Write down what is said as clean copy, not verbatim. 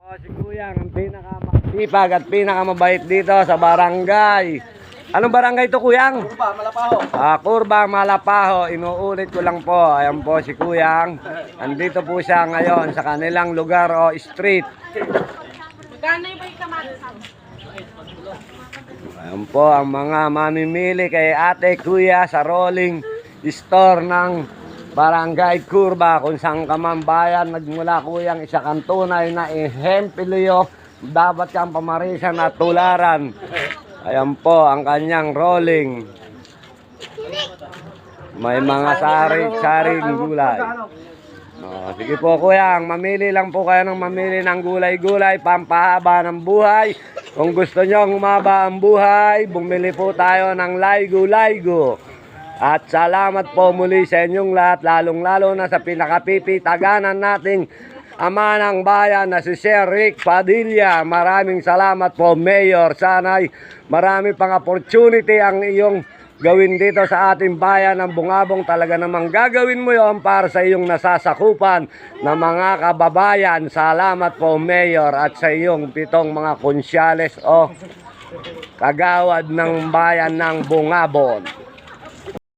Si Kuyang ang pinakamasipag at pinakamabait dito sa barangay. Anong barangay to, Kuyang? Kurba, Malapaho. Kurba, Malapaho. Inuulit ko lang po. Ayan po si Kuyang. Andito po siya ngayon sa kanilang lugar o street. Ayan po ang mga mamimili kay Ate Kuya sa rolling store ng Barangay Kurba, kung saan ka man bayan nagmula, Kuyang, isa kang tunay na ehemplo, dapat kang pamarisan at tularan. Ayan po ang kanyang rolling. May mga saring gulay. Sige po, Kuyang, mamili lang po kayo ng mamili ng gulay-gulay, pampahaba ng buhay. Kung gusto nyo humaba ang buhay, bumili po tayo ng laygo-laygo. At salamat po muli sa inyong lahat, lalong-lalo na sa pinakapipitaganan nating ama ng bayan na si Sir Rick Padilla. Maraming salamat po, Mayor. Sana'y marami pang opportunity ang iyong gawin dito sa ating bayan ng Bungabong. Talaga namang gagawin mo yon para sa iyong nasasakupan na mga kababayan. Salamat po, Mayor, at sa iyong 7 mga konsyales o kagawad ng bayan ng Bungabon.